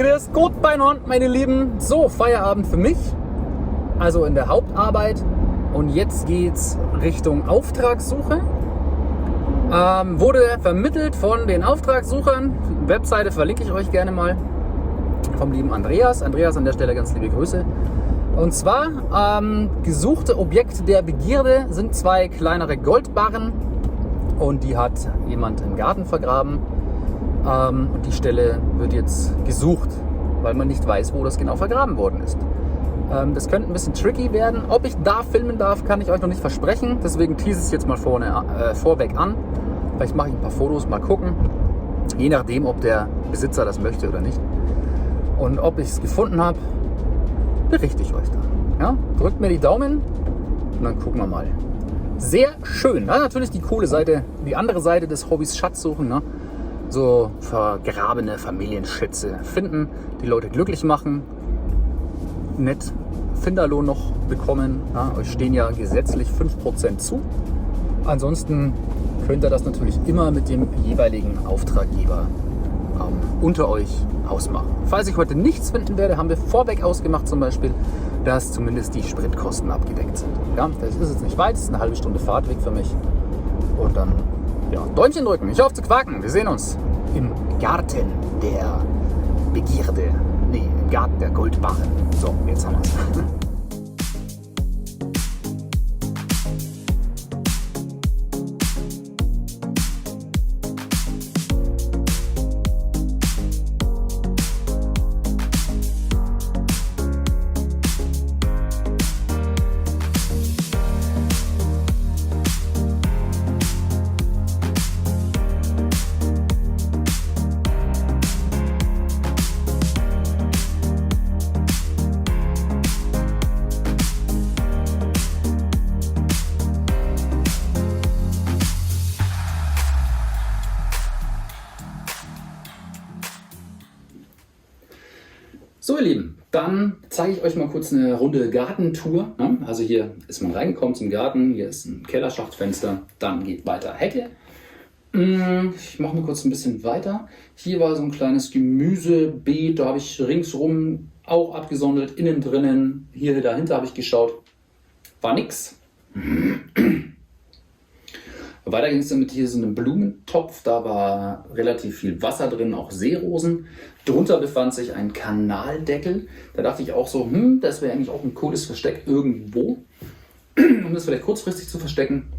Grüß Gott beieinander, meine Lieben. So, Feierabend für mich, also in der Hauptarbeit. Und jetzt geht's Richtung Auftragssuche. Wurde vermittelt von den Auftragssuchern. Webseite verlinke ich euch gerne mal. Vom lieben Andreas. Andreas, an der Stelle ganz liebe Grüße. Und zwar gesuchte Objekte der Begierde sind 2 kleinere Goldbarren. Und die hat jemand im Garten vergraben. Und die Stelle wird jetzt gesucht, weil man nicht weiß, wo das genau vergraben worden ist. Das könnte ein bisschen tricky werden. Ob ich da filmen darf, kann ich euch noch nicht versprechen. Deswegen tease ich es jetzt mal vorweg an. Vielleicht mache ich ein paar Fotos, mal gucken. Je nachdem, ob der Besitzer das möchte oder nicht. Und ob ich es gefunden habe, berichte ich euch dann. Ja? Drückt mir die Daumen und dann gucken wir mal. Sehr schön. Ja, natürlich die coole Seite, die andere Seite des Hobbys Schatzsuchen. Ne? So vergrabene Familienschätze finden, die Leute glücklich machen, nett Finderlohn noch bekommen. Ja, euch stehen ja gesetzlich 5% zu. Ansonsten könnt ihr das natürlich immer mit dem jeweiligen Auftraggeber unter euch ausmachen. Falls ich heute nichts finden werde, haben wir vorweg ausgemacht zum Beispiel, dass zumindest die Spritkosten abgedeckt sind. Ja, das ist jetzt nicht weit, es ist eine halbe Stunde Fahrtweg für mich. Und dann Däumchen drücken, ich hoffe zu quaken. Wir sehen uns im Garten der Begierde. Nee, im Garten der Goldbarren. So, jetzt haben wir es. So ihr Lieben, dann zeige ich euch mal kurz eine Runde Gartentour. Also hier ist man reingekommen zum Garten, hier ist ein Kellerschachtfenster, dann geht weiter Hecke. Ich mache mal kurz ein bisschen weiter. Hier war so ein kleines Gemüsebeet, da habe ich ringsrum auch abgesondert, innen drinnen, hier dahinter habe ich geschaut, war nix. Weiter ging es dann mit hier so einem Blumentopf, da war relativ viel Wasser drin, auch Seerosen. Drunter befand sich ein Kanaldeckel. Da dachte ich auch so, das wäre eigentlich auch ein cooles Versteck irgendwo. Um das vielleicht kurzfristig zu verstecken,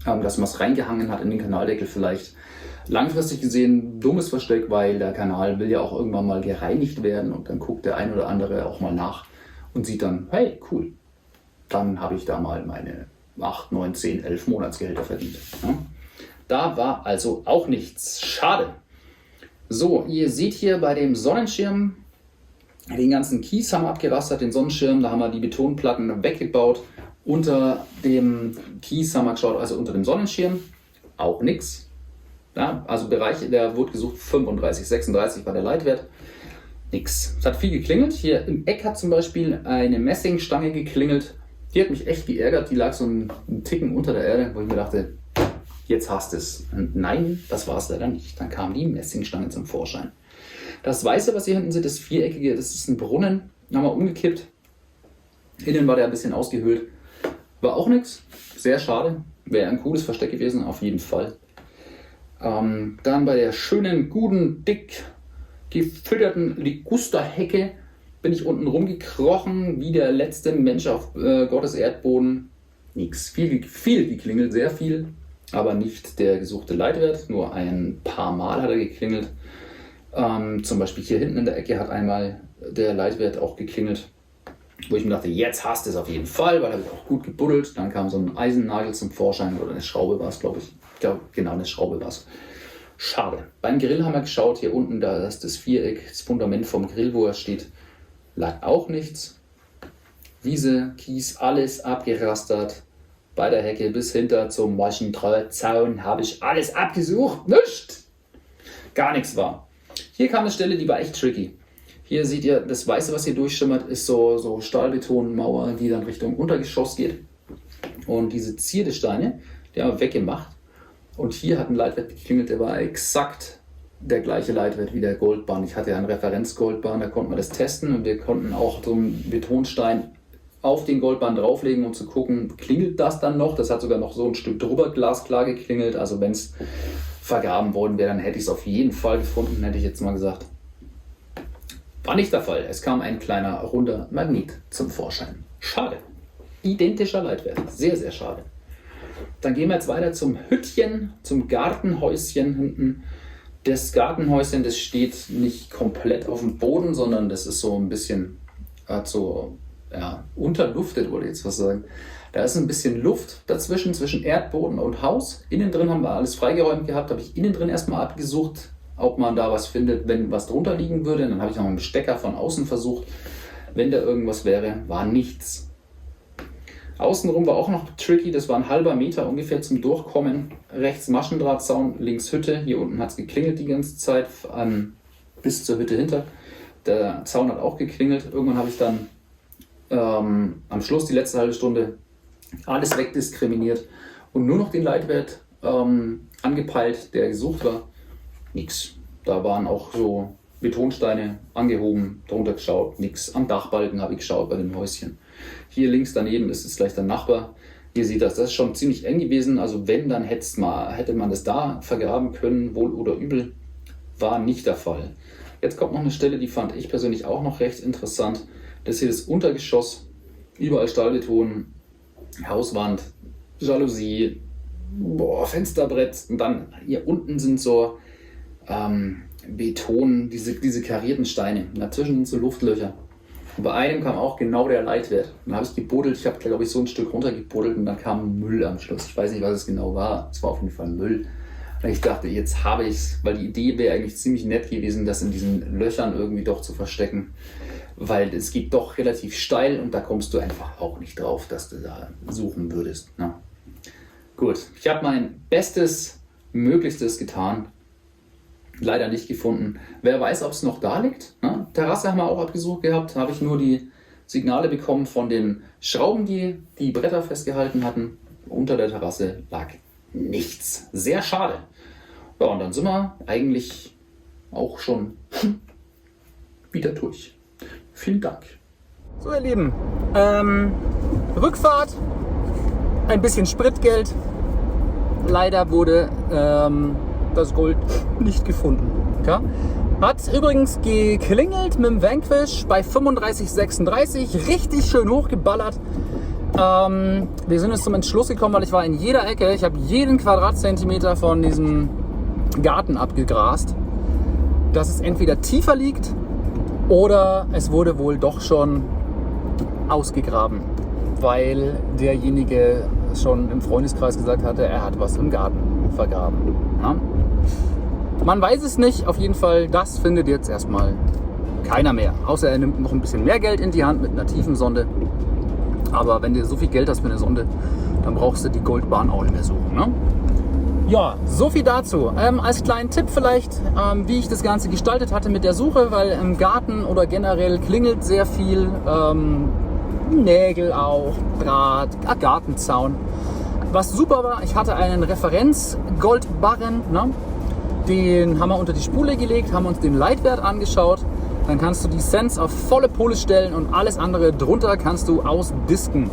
dass man es reingehangen hat in den Kanaldeckel vielleicht. Langfristig gesehen dummes Versteck, weil der Kanal will ja auch irgendwann mal gereinigt werden und dann guckt der ein oder andere auch mal nach und sieht dann, hey, cool, dann habe ich da mal meine 8, 9, 10, 11 Monatsgehälter verdient. Ja. Da war also auch nichts. Schade. So, ihr seht hier bei dem Sonnenschirm, den ganzen Kies haben wir abgerastert, den Sonnenschirm, da haben wir die Betonplatten weggebaut. Unter dem Kies haben wir geschaut, also unter dem Sonnenschirm, auch nichts. Ja, also Bereich, der wurde gesucht, 35, 36 war der Leitwert. Nix. Es hat viel geklingelt. Hier im Eck hat zum Beispiel eine Messingstange geklingelt. Die hat mich echt geärgert, die lag so einen Ticken unter der Erde, wo ich mir dachte, jetzt hast du es. Und nein, das war es leider nicht. Dann kam die Messingstange zum Vorschein. Das Weiße, was ihr hinten seht, das Viereckige, das ist ein Brunnen. Den haben wir umgekippt. Innen war der ein bisschen ausgehöhlt. War auch nichts. Sehr schade. Wäre ein cooles Versteck gewesen, auf jeden Fall. Dann bei der schönen, guten, dick gefütterten Ligusterhecke bin ich unten rumgekrochen, wie der letzte Mensch auf Gottes Erdboden. Nix. Viel geklingelt, sehr viel, aber nicht der gesuchte Leitwert. Nur ein paar Mal hat er geklingelt. Zum Beispiel hier hinten in der Ecke hat einmal der Leitwert auch geklingelt, wo ich mir dachte, jetzt hast du es auf jeden Fall, weil er wird auch gut gebuddelt. Dann kam so ein Eisennagel zum Vorschein oder eine Schraube war es, glaube ich. Ich glaube, genau, eine Schraube war es. Schade. Beim Grill haben wir geschaut, hier unten, da ist das Viereck, das Fundament vom Grill, wo er steht. Lag auch nichts. Wiese, Kies, alles abgerastert. Bei der Hecke bis hinter zum Maschendrahtzaun habe ich alles abgesucht. Nichts. Gar nichts war. Hier kam eine Stelle, die war echt tricky. Hier seht ihr, das Weiße, was hier durchschimmert, ist so Stahlbetonmauer, die dann Richtung Untergeschoss geht. Und diese Zierdesteine, die haben wir weggemacht. Und hier hat ein Leitwert geklingelt, der war exakt der gleiche Leitwert wie der Goldbahn. Ich hatte ja einen Referenz-Goldbahn, da konnten wir das testen und wir konnten auch so einen Betonstein auf den Goldbahn drauflegen, um zu gucken, klingelt das dann noch? Das hat sogar noch so ein Stück drüber glasklar geklingelt. Also wenn es vergraben worden wäre, dann hätte ich es auf jeden Fall gefunden, hätte ich jetzt mal gesagt. War nicht der Fall. Es kam ein kleiner runder Magnet zum Vorschein. Schade. Identischer Leitwert. Sehr, sehr schade. Dann gehen wir jetzt weiter zum Hüttchen, zum Gartenhäuschen hinten. Das Gartenhäuschen, das steht nicht komplett auf dem Boden, sondern das ist so ein bisschen, hat so, ja, unterluftet, wollte ich jetzt was sagen. Da ist ein bisschen Luft dazwischen, zwischen Erdboden und Haus. Innen drin haben wir alles freigeräumt gehabt, habe ich innen drin erstmal abgesucht, ob man da was findet, wenn was drunter liegen würde. Dann habe ich noch einen Stecker von außen versucht. Wenn da irgendwas wäre, war nichts. Außenrum war auch noch tricky, das war ein halber Meter ungefähr zum Durchkommen. Rechts Maschendrahtzaun, links Hütte. Hier unten hat es geklingelt die ganze Zeit, bis zur Hütte hinter. Der Zaun hat auch geklingelt. Irgendwann habe ich dann am Schluss, die letzte halbe Stunde, alles wegdiskriminiert und nur noch den Leitwert angepeilt, der gesucht war. Nix. Da waren auch so Betonsteine angehoben, drunter geschaut, nix. Am Dachbalken habe ich geschaut bei dem Häuschen. Hier links daneben ist es gleich der Nachbar. Hier sieht das ist schon ziemlich eng gewesen. Also wenn, dann hätte man das da vergraben können, wohl oder übel. War nicht der Fall. Jetzt kommt noch eine Stelle, die fand ich persönlich auch noch recht interessant. Das hier ist das Untergeschoss. Überall Stahlbeton, Hauswand, Jalousie, Fensterbrett. Und dann hier unten sind so Beton, diese karierten Steine. Dazwischen sind so Luftlöcher. Und bei einem kam auch genau der Leitwert. Dann habe ich gebuddelt, ich habe glaube ich so ein Stück runtergebuddelt und dann kam Müll am Schluss. Ich weiß nicht, was es genau war. Es war auf jeden Fall Müll. Und ich dachte, jetzt habe ich es, weil die Idee wäre eigentlich ziemlich nett gewesen, das in diesen Löchern irgendwie doch zu verstecken. Weil es geht doch relativ steil und da kommst du einfach auch nicht drauf, dass du da suchen würdest. Na. Gut, ich habe mein Bestes, Möglichstes getan. Leider nicht gefunden. Wer weiß, ob es noch da liegt. Na, Terrasse haben wir auch abgesucht gehabt. Habe ich nur die Signale bekommen von den Schrauben, die die Bretter festgehalten hatten. Unter der Terrasse lag nichts. Sehr schade. Ja, und dann sind wir eigentlich auch schon wieder durch. Vielen Dank. So, ihr Lieben, Rückfahrt, ein bisschen Spritgeld. Leider wurde das Gold nicht gefunden. Ja? Hat übrigens geklingelt mit dem Vanquish bei 35,36, richtig schön hochgeballert. Wir sind jetzt zum Entschluss gekommen, weil ich war in jeder Ecke, ich habe jeden Quadratzentimeter von diesem Garten abgegrast, dass es entweder tiefer liegt oder es wurde wohl doch schon ausgegraben, weil derjenige schon im Freundeskreis gesagt hatte, er hat was im Garten vergraben. Ja? Man weiß es nicht, auf jeden Fall, das findet jetzt erstmal keiner mehr. Außer er nimmt noch ein bisschen mehr Geld in die Hand mit einer tiefen Sonde. Aber wenn du so viel Geld hast für eine Sonde, dann brauchst du die Goldbahn auch nicht mehr suchen. Ne? Ja, so viel dazu. Als kleinen Tipp vielleicht, wie ich das Ganze gestaltet hatte mit der Suche, weil im Garten oder generell klingelt sehr viel, Nägel auch, Draht, Gartenzaun. Was super war, ich hatte einen Referenz-Goldbarren, ne? Den haben wir unter die Spule gelegt, haben uns den Leitwert angeschaut. Dann kannst du die Sense auf volle Pulle stellen und alles andere drunter kannst du ausdisken,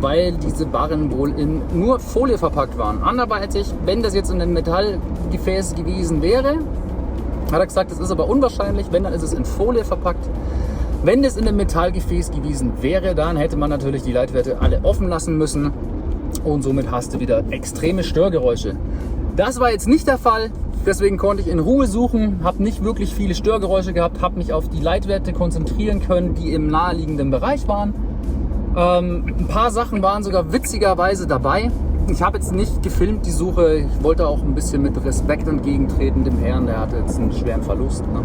weil diese Barren wohl in nur Folie verpackt waren. Anderweitig, wenn das jetzt in einem Metallgefäß gewesen wäre, hat er gesagt, das ist aber unwahrscheinlich, wenn, dann ist es in Folie verpackt. Wenn das in einem Metallgefäß gewesen wäre, dann hätte man natürlich die Leitwerte alle offen lassen müssen und somit hast du wieder extreme Störgeräusche. Das war jetzt nicht der Fall. Deswegen konnte ich in Ruhe suchen, habe nicht wirklich viele Störgeräusche gehabt, habe mich auf die Leitwerte konzentrieren können, die im naheliegenden Bereich waren. Ein paar Sachen waren sogar witzigerweise dabei. Ich habe jetzt nicht gefilmt die Suche, ich wollte auch ein bisschen mit Respekt entgegentreten dem Herrn, der hatte jetzt einen schweren Verlust. Ne?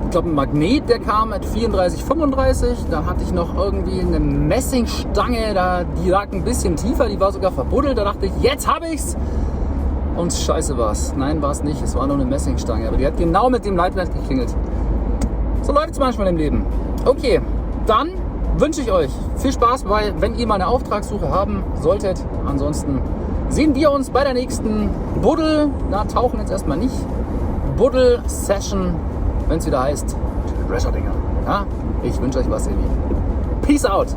Ich glaube, ein Magnet, der kam mit 34,35. Da hatte ich noch irgendwie eine Messingstange, die lag ein bisschen tiefer, die war sogar verbuddelt. Da dachte ich, jetzt habe ich's. Und scheiße war's. Nein, war es nicht. Es war nur eine Messingstange, aber die hat genau mit dem Leitwert geklingelt. So läuft es manchmal im Leben. Okay, dann wünsche ich euch viel Spaß, weil wenn ihr mal eine Auftragssuche haben solltet, ansonsten sehen wir uns bei der nächsten Buddel, tauchen jetzt erstmal nicht, Buddel-Session, wenn es wieder heißt Treasure-Dinger. Ja? Ich wünsche euch was, ihr Lieben. Peace out!